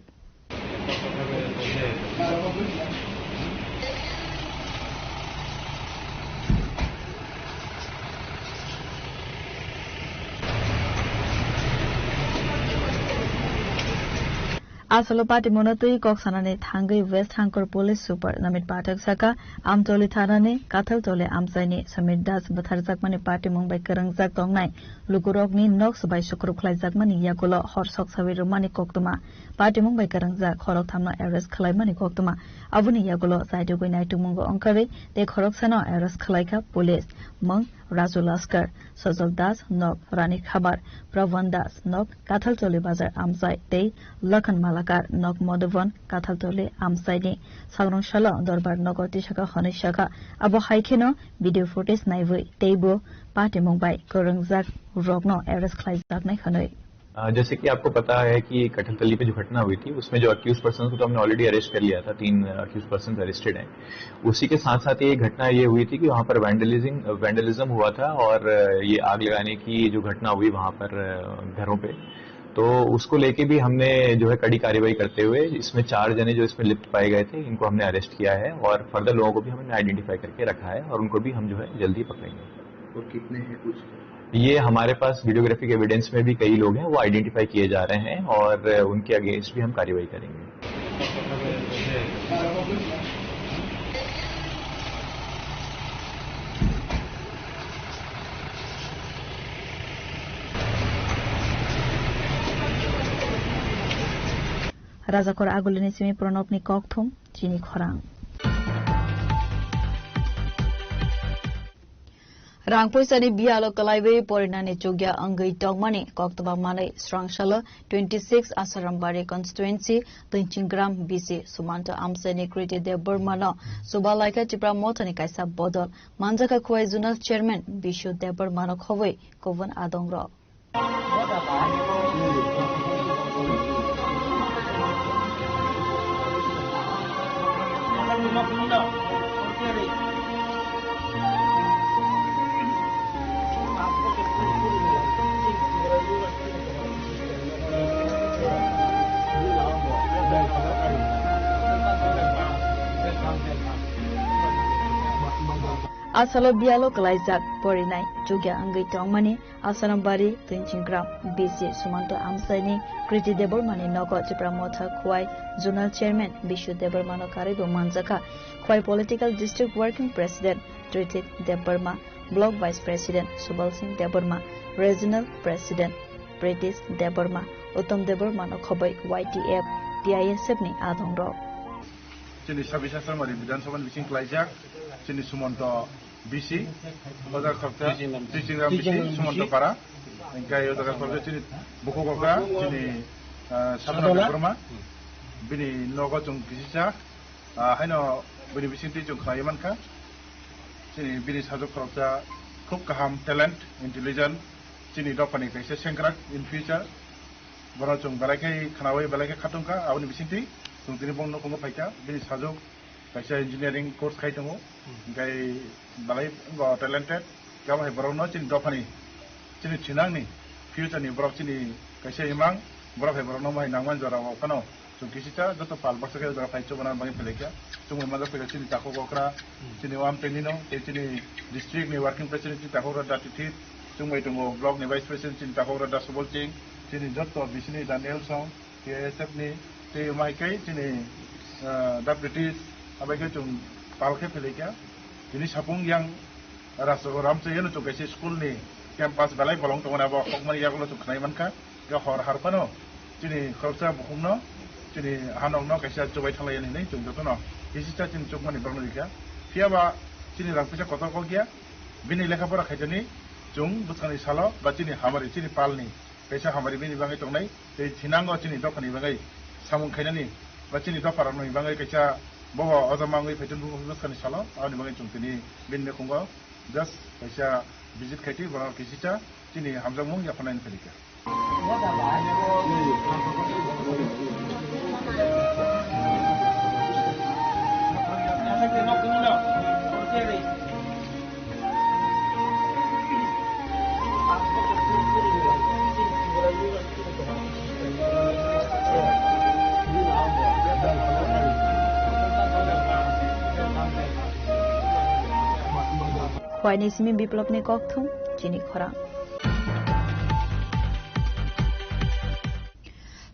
Asalo Party Monotui Koksanane Thangai West Angkor Police Super Namit Pathak Saka Amtoli Thanane Kathal Tole Amsaini Samir Das Buthar Zakmani Party Mumbai Karang Zak Tongnai Lukurogni Nox Bai Shukru Khlai Zakmani Yakulo Horsok Sawi Mani Koktuma Party Mumbai Karang Zak Khorok Thamna Arrest Khlai Mani Koktuma Abuni Yakulo Saidu Gunai Tumungo Onkari Te Khorok Sano Arrest Khlai Ka Police Mong Raju Laskar Sojol Das Nok Rani Khabar Pravan Das Nok Kathal Tole Bazar Amsai Te Lakhan Malakar Nok Modovon Kathal Tole Amsai ni Sagrong Shala Dorbar Nogoti Shaka Khonai Shaka Abo Haikeno video footage Naivui Teibo Party Mumbai Karang Zak Rogno Arrest Khlai Zak Nai Khanoi जैसे कि आपको पता है कि कठलतली पे जो घटना हुई थी उसमें जो अक्यूज पर्सन को तो हमने ऑलरेडी अरेस्ट कर लिया था 3 अक्यूज पर्सन अरेस्टेड हैं उसी के साथ साथ ये घटना ये हुई थी कि वहां पर वैंडलिज्म हुआ था और ये आग लगाने की जो घटना हुई वहां पर घरों पे तो उसको लेके भी हमने जो है कड़ी कार्रवाई करते हुए इसमें 4 जने जो इसमें लिप्त पाए गए थे इनको हमने अरेस्ट किया है और फर्दर लोगों को भी हमने आइडेंटिफाई करके रखा है और उनको भी हम जो है जल्दी पकड़ेंगे और कितने हैं कुछ ये हमारे पास वीडियोग्राफिक एविडेंस में भी कई लोग हैं वो आइडेंटिफाई किए जा रहे हैं और उनके अगेंस्ट भी हम कार्रवाई करेंगे Rajakhor Agulini Simi Pranopni Kokthum Chini Khorang Rangpui Sani Bialo Kalaiwe Porinani Chugya Angai Tongmani Koktaba Mane Srangshala 26 Asarambari Constituency Tinchingram BC Sumanta Amsani Kriti De Burmano Subalaika Chipra Motani Kaisa Bodol Manjaka Khwai Zonal Chairman Bishu De Burmano Khowei Kovan Adongro Asalo Bialo Kalaizak Porinai Jugya Angai Tongmani Asanambari Tinchingram BC Sumanto Amsani Kriti Debormani Nogo Chipramotha Khwai Zonal Chairman Bishu Debormano Karibu Manjaka Khwai Political District Working President Tritik Deborma Block Vice President Subal Singh Deborma Regional President British Deborma Uttam Debormano Khobai YTF PISF ni Adongro Chini Sabisa Samari Bidan Saban Bising Klaijak Chini Sumanto BC Bazar Sakta Tisingram BC Sumanto Para Engkai Yodaga Korja Chini Buku Kokra Chini Sabana Deborma Bini Nogo Chung Kisisa Haino Bini Bisinti Chung Klayamanka Chini Bini Sajok Korja Khub Kaham Talent Intelligent Chini Dopani Kaisa Sengkrak in future Baro Chung Balaikai Kanawai Balaikai Khatungka Awani Bisinti Chung Tini Bong Nokongo Paika Bini Sajok Kaisa engineering course Kaitungo Gai Balai Go talented Gawai Barono Chini Dopani Chini Chinangni Future ni Borok Chini Kaisa Imang Borok Barono Mai Nangman Jara Wakano Chung Kisita Joto Pal Basaka Jara Paicho Banan Bangi Peleka Chung Mada Peka Chini Tako Kokra Chini Wam Tenino Chini District ni Working President Chini Tako Rada Titit Chung Mai Tungo Block ni Vice President Chini Tako Rada Subol Ching Chini Joto Bisini Daniel Song TSF ni Te Mai Kai Chini Deputy Abai Kai Chung Palke Peleka Chini Sapung yang Rasu ramse yun to kasi school ni campus balay bolong to na ba kokmani yagulo to khnai manka ga hor harpano chini khorsa bukhumno chini hanong no kasi chobai thalai ni nei chung to no kisi cha chin chokmani borno dika fiaba chini rangpisa kota ko gya bini lekha pora khaitani chung buskani salo ba chini hamari chini palni kaisa hamari bini bangai tongnai tei thinango chini dokani bangai samung khainani ba chini doparano bangai kaisa bobo ozamangai phaitun buskani salo ani bangai chungtini binne kungo just kaisa visit khaiti bora kisita chini hamjamung ya phanain felika Khwaini simi biplop ni kokthum chini khorang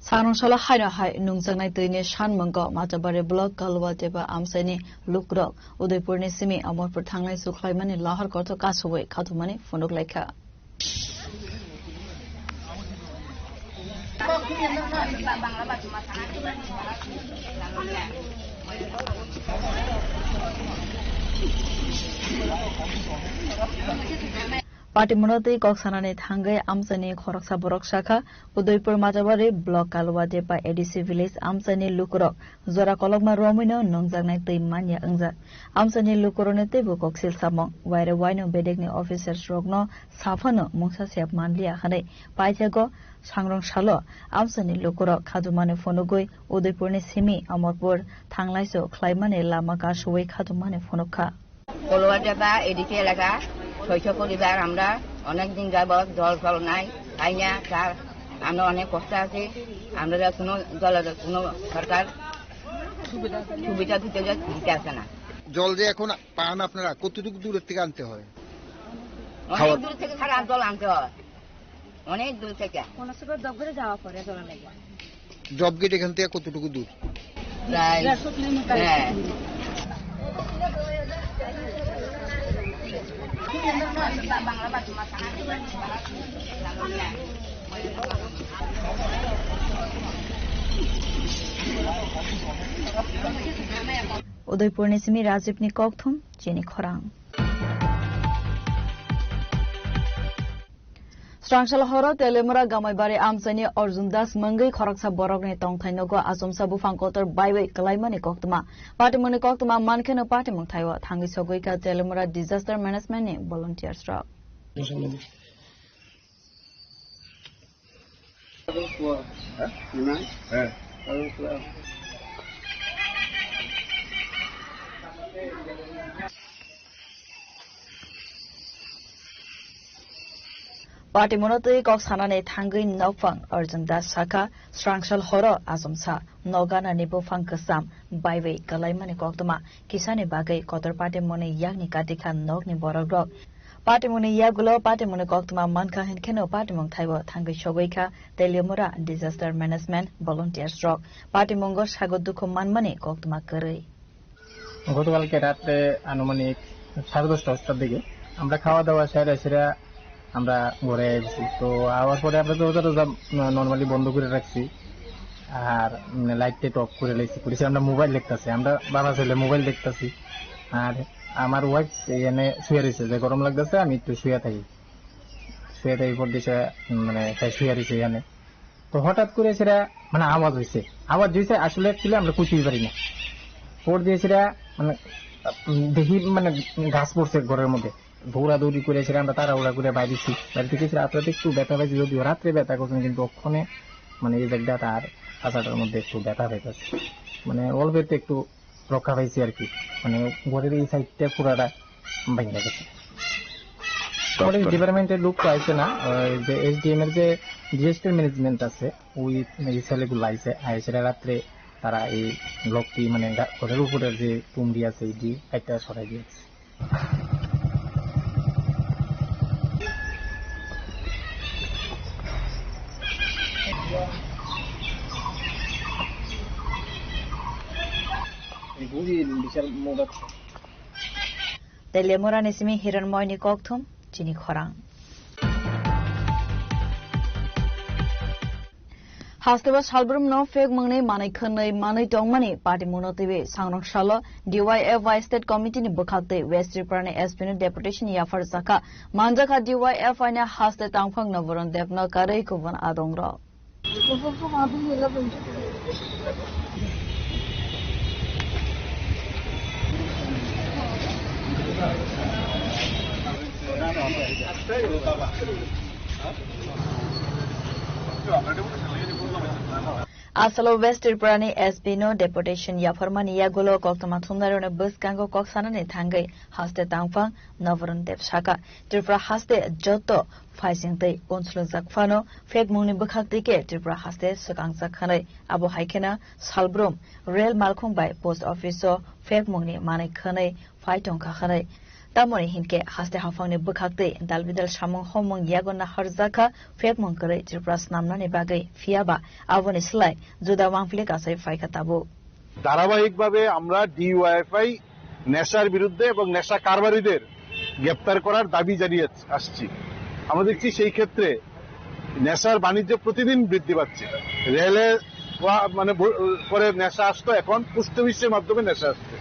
Sangrong shala haina hai nungjangnai tuine shan mangko Majabari block Kalwa jeba amsani lukrok Udaipur ni simi Amorpur thangnai sukhlaimani lahar korto kasuboi khathumani phonok laikha Party Monotei Koksanane Thangai Amsani Khoroksa Borok Shakha Udaipur Majabari block Kalwa Depa ADC village Amsani Lukurok Zora Kolokma Romino Nongjangnai Tei Manya Angja Amsani Lukurone Te Bukoksil Samong Waire Waino Bedekni officers Rogno Safano Mungsa Siap Manlia Khane Paijago Sangrong Shalo Amsani Lukurok Khadumane Phonogoi Udaipur ni Simi Amorpur Thanglaiso Khlaimane Lama Kashoi Khadumane Phonokha Kolwa Depa ADC elega ছয়শ পরিবার আমরা অনেক দিন যাবত জল ফল নাই তাই না তার আমরা অনেক কষ্ট আছি আমরা কোনো জলের কোনো সরকার সুবিধা দিতে আসে না জল যে এখন পান আপনারা কতটুকু দূরের থেকে আনতে হয় অনেক দূর থেকে খারাপ জল আনতে হয় অনেক দূর থেকে কোন সময় জবগেটে যাওয়া পড়ে জল লাগে জবগেট এখান থেকে কতটুকু দূর প্রায় 150 kilometre Udaipur ni simi Rajiv ni kokthum chini khorang Strangshala horo telemura gamaibari amsani Arjun Das mangai khoroksa borokni tongthainogo asomsa bufangkotor baiwei kalaimani koktuma patimoni koktuma mankheno patimong thaiwa thangi sogoika telemura disaster management ni volunteers ra Party Monotei Koksanane Thangai Nopfang Arjun Das Shaka Strangshal Horo Asomsa Nogana Nibo Fankasam Baiwei Kalaimani Koktuma Kisani Bagai Kotor Party Moni Yagni Katika Nogni Borogrok Party Moni Yagulo Party Moni Koktuma Manka Henkeno Party Mong Thaiwa Thangai Shogweika Telemura Disaster Management Volunteers Rock Party Mongo Shagodukho Manmani Koktuma Karai গতকালকে রাতে আনুমানিক 10:30টার দিকে আমরা খাওয়া দাওয়া সেরে আমরা ঘরে এসেছি তো আওয়ার পরে আমরা তো নরমালি বন্ধ করে রাখছি আর লাইটটা অফ করে লেছি আমরা মোবাইল দেখতেছি আমরা বাবা ছেলে মোবাইল দেখতেছি আর আমার ওয়াইফ এখানে শুয়ে রয়েছে যে গরম লাগতেছে আমি একটু শুয়ে থাকি পর দিছে মানে শুয়ে রয়েছে এখানে তো হঠাৎ করে সেটা মানে আওয়াজ হয়েছে আসলে অ্যাকচুয়ালি আমরা কুচিয়ে পারি না পর দিয়ে সেটা মানে দেখি মানে ঘাস পড়ছে ঘরের মধ্যে দৌড়াদৌড়ি করে সেটা আমরা তাড়াহুড়া করে বাইরেছি বাড়ি থেকে রাত্রে একটু ব্যথা পাইছি যদিও রাত্রে ব্যথা করছেন কিন্তু ওখানে মানে এই জায়গাটা তার আচাটার মধ্যে একটু ব্যথা পাইতেছে মানে অল্পেতে একটু রক্ষা পাইছি আর কি মানে ঘরের এই সাইডটা পুরাটা ভেঙে গেছে আমাদের ডিপার্টমেন্টের লোক তো আইছে না যে এসডিএম এর যে ডিজাস্টার ম্যানেজমেন্ট আছে ওই ছেলেগুলো আইছে সেটা রাত্রে তারা এই লোকটি মানে ঘরের উপরের যে কুমড়ি আছে এই একটা সরাই দিয়েছে te lemorani simi hiranmoyni kokthum chini khorang Hasteba Salbrum no fake money money khanai money tong money party monotibe sangrong shalo DYFY state committee ni bukhakte West Tripura SPN deputation ya farzaka manjaka DYFY na haste tangphang no voron depna karai ko ban adongro Asalo West Tripura SPN deputation ya farmani ya golo koktama thundarone bus kango koksana ne thangai haste tangphang navaron dep shaka Tripura haste joto faising tei konsulung zakfano fake mungni bukhakte ke Tripura haste sukang zakhanai abo haikena Salbrum rail malkhung bai post office o fake mungni manai khanai faitong khanai Tamoni hinke haste hafangni bukhakte dalbidal samung homong yagona harzaka fake mong kare Tripura namnani bagai fiaba avoni slai juda wangfle kasai faikatabu ধারাবাহিকভাবে আমরা DYFI নেশার বিরুদ্ধে এবং নেশা কারবারিদের গ্রেফতার করার দাবি জানিয়ে আসছি আমরা দেখছি সেই ক্ষেত্রে নেশার বাণিজ্য প্রতিদিন বৃদ্ধি পাচ্ছে রেলে মানে করে নেশা আসতো এখন পুষ্টবিশ্বের মাধ্যমে নেশা আসছে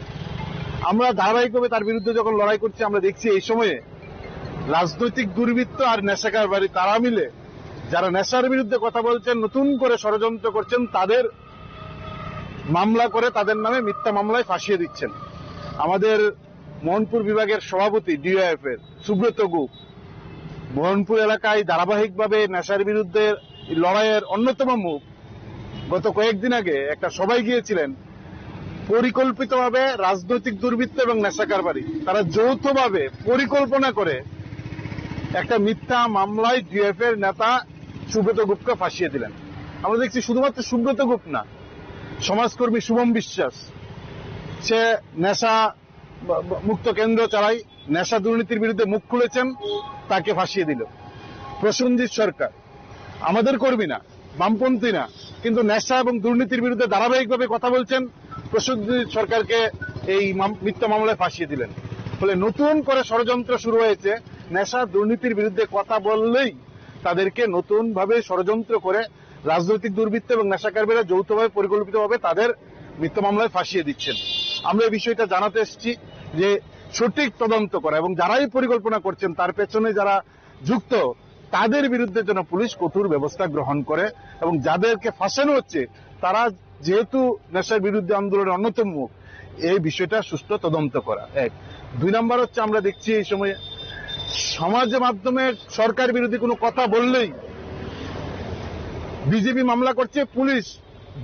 আমরা ধারাবাহিকভাবে তার বিরুদ্ধে যখন লড়াই করছি আমরা দেখছি এই সময়ে রাজনৈতিক দুর্বৃত্ত আর নেশা কারবারি তারা মিলে যারা নেশার বিরুদ্ধে কথা বলছেন নতুন করে ষড়যন্ত্র করছেন তাদের মামলা করে তাদের নামে মিথ্যা মামলায় ফাঁসিয়ে দিচ্ছেন আমাদের মোহনপুর বিভাগের সভাপতি ডিওএফ এর সুব্রত গুপ মোহনপুর এলাকায় ধারাবাহিকভাবে নেশার বিরুদ্ধে লড়াইয়ের অন্যতম মুখ গত কয়েকদিন আগে একটা সভায় গিয়েছিলেন পরিকল্পিতভাবে রাজনৈতিক দুর্বৃত্ত এবং নেশা কারবারি তারা যৌথভাবে পরিকল্পনা করে একটা মিথ্যা মামলায় ডিওএফ এর নেতা সুব্রত গুপকে ফাঁসিয়ে দিলেন আমরা দেখছি শুধুমাত্র সুব্রত গুপ না সমাজকর্মী শুভম বিশ্বাস সে নেশা মুক্ত কেন্দ্র চালায় নেশা দুর্নীতির বিরুদ্ধে মুখ খুলেছেন তাকে ফাঁসিয়ে দিল প্রসেনজিৎ সরকার আমাদের কর্মী না বামপন্থী না কিন্তু নেশা এবং দুর্নীতির বিরুদ্ধে ধারাবাহিকভাবে কথা বলছেন প্রসেনজিৎ সরকারকে এই মিথ্যা মামলায় ফাঁসিয়ে দিলেন ফলে নতুন করে ষড়যন্ত্র শুরু হয়েছে নেশা দুর্নীতির বিরুদ্ধে কথা বললেই তাদেরকে নতুন ভাবে ষড়যন্ত্র করে রাজনৈতিক দুর্বৃত্ত এবং নেশাকারীরা যৌথভাবে পরিকল্পিতভাবে তাদের মিথ্যা মামলায় ফাঁসিয়ে দিচ্ছেন আমরা এই বিষয়টা জানাতে এসেছি যে সঠিক তদন্ত করা এবং যারাই পরিকল্পনা করছেন তার পেছনে যারা যুক্ত তাদের বিরুদ্ধে যেন পুলিশ কঠোর ব্যবস্থা গ্রহণ করে এবং যাদেরকে ফাঁসানো হচ্ছে তারা যেহেতু নেশার বিরুদ্ধে আন্দোলনের অন্যতম মুখ এই বিষয়টা সুষ্ঠু তদন্ত করা এক দুই নম্বর হচ্ছে আমরা দেখছি এই সময়ে সমাজের মাধ্যমে সরকার বিরোধী কোনো কথা বললেই বিজেপি মামলা করছে পুলিশ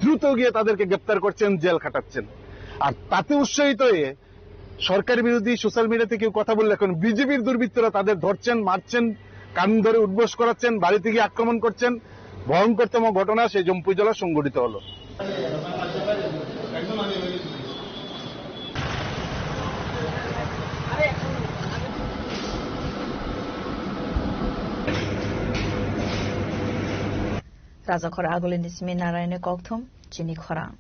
দ্রুত গিয়ে তাদেরকে গ্রেপ্তার করছেন জেল খাটাচ্ছেন আর তাতে উৎসাহিত হয়ে সরকার বিরোধী সোশ্যাল মিডিয়াতে কেউ কথা বললে এখন বিজেপির দুর্বৃত্তরা তাদের ধরছেন মারছেন কান ধরে উঠবোস করাচ্ছেন বাড়িতে গিয়ে আক্রমণ করছেন ভয়ঙ্করতম ঘটনা সেই জম্পুই জেলা সংঘটিত হলো Rajakor Agulin Ismi Narayane Kokthum, Chini Khorang.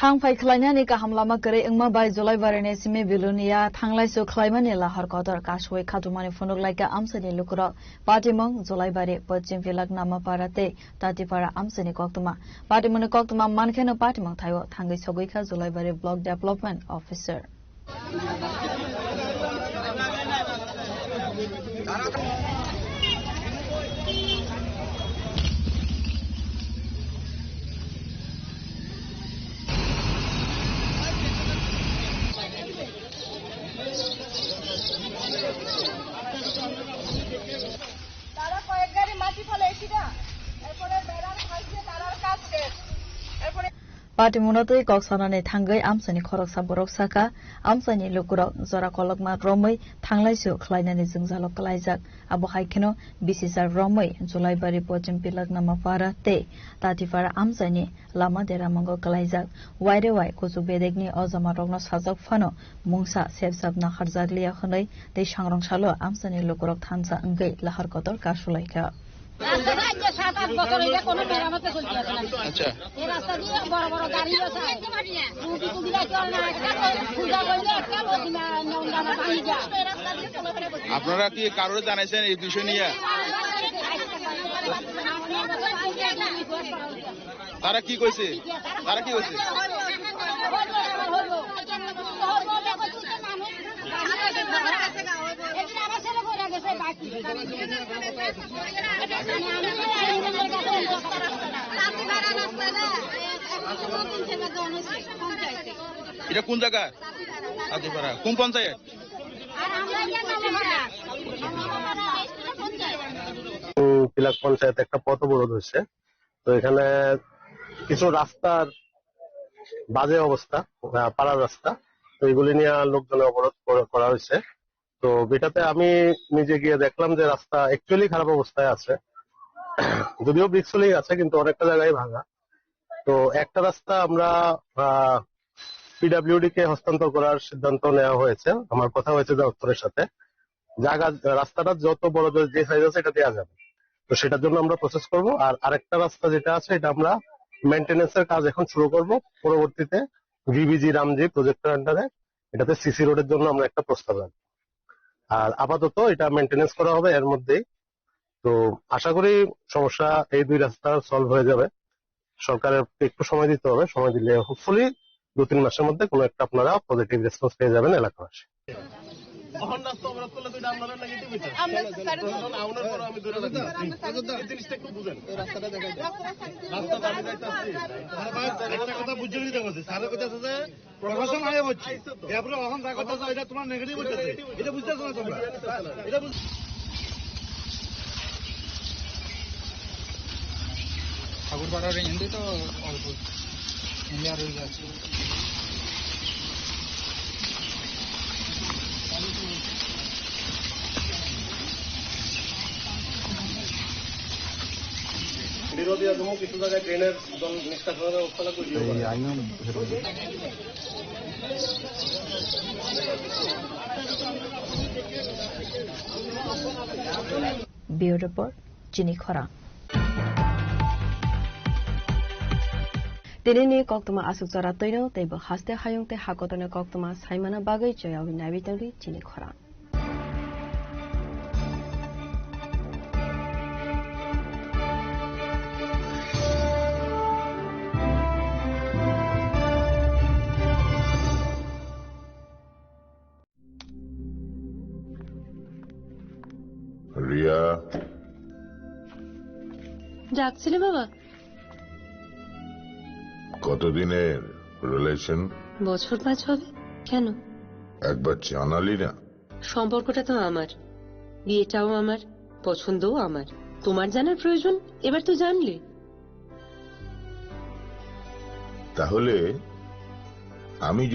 Thang Pai Klainani ka hamlama kare ingma bai Julai barene sime bilunia thanglai so klaimani lahar kodar kashwai khatumani phonok laika amsani lukura patimong Julai bare pachim vilak nama parate tatipara amsani koktuma patimone koktuma mankheno patimong thayo thangai sogoi kha Julai bare block development officer Parti munatoi koksanane thangai amsani khoroksa boroksaka amsani lukurok zora kolokma romoi thanglaisu khlainani jungjalok klaijak abo haikeno bisisar romoi Julai bari pojim pilak nama para te tatipara amsani lama dera mongo klaijak waire wai kuzu bedegni ozama rogno sajak phano mungsa sebsab na kharjaglia khonai te sangrong salo amsani lukurok thansa ngai lahar kotor kasulaika 7-8 বছর এটা কোনো মেরামতে চলছে না। আচ্ছা এই রাস্তা দিয়ে বড় বড় গাড়ি আছে টুকি টুকি রাখতে না একটা পূজা করলে একটা লোক না না পানি যায়। আপনারা কি কারোর জানাইছেন এই বিষয় নিয়ে? তারা কি কইছে? এটা কোন জায়গা? আজিপাড়া কোন পঞ্চায়েত? তিলাক পঞ্চায়েত একটা পথ অবরোধ হয়েছে। তো এখানে কিছু রাস্তার বাজে অবস্থা, পাড়ার রাস্তা, তো এগুলি নিয়ে লোকজনের অবরোধ করা হয়েছে। তো এটাতে আমি নিজে গিয়ে দেখলাম যে রাস্তা অ্যাকচুয়ালি খারাপ অবস্থায় আছে, যদিও ব্রিক্সলি আছে কিন্তু অনেকটা জায়গায় ভাঙা। তো একটা রাস্তা আমরা পিডব্লিউডি কে হস্তান্তর করার সিদ্ধান্ত নেওয়া হয়েছে। আমার কথা হয়েছে দপ্তরের সাথে, রাস্তাটা যত বড় যে সাইজ আছে এটা দেওয়া যাবে, তো সেটার জন্য আমরা প্রসেস করব। আর আরেকটা রাস্তা যেটা আছে এটা আমরা মেনটেন্যান্সের কাজ এখন শুরু করব, পরবর্তীতে ভিবিজি রামজি প্রজেক্টের আন্ডারে এটাতে সিসি রোডের জন্য আমরা একটা প্রস্তাব রাখবো। আর আপাতত এটা মেনটেন্যান্স করা হবে এর মধ্যেই। তো আশা করি সমস্যা এই দুই রাস্তা সলভ হয়ে যাবে। সরকারের একটু সময় দিতে হবে, সময় দিলে হোপফুলি 2-3 মাসের মধ্যে কোনো একটা আপনারা পজিটিভ রেসপন্স পেয়ে যাবেন এলাকাবাসী। ঠাকুরপাড়ার হিন্দি তো অল্প হিন্দি আর হয়ে যাচ্ছে। বিরোধী কিছু জায়গায় ট্রেনের জল নিষ্কাশনের ব্যবস্থা করে ব্যুরো রিপোর্ট চিনি খরা। Tinini koktuma asuk zara toino tebo haste hayung te hakotone koktuma saimana bagai joyawi nabitangri chini khora. Riya ডাকছিলে বাবা? কতদিনের রিলেশন? বছর 5 হবে। কেন? একবার জানালি না? সম্পর্কটা তো আমার, বিয়েটাও আমার, পছন্দও আমার। তোমার জানার প্রয়োজন এবার তো জানলে। তাহলে আমি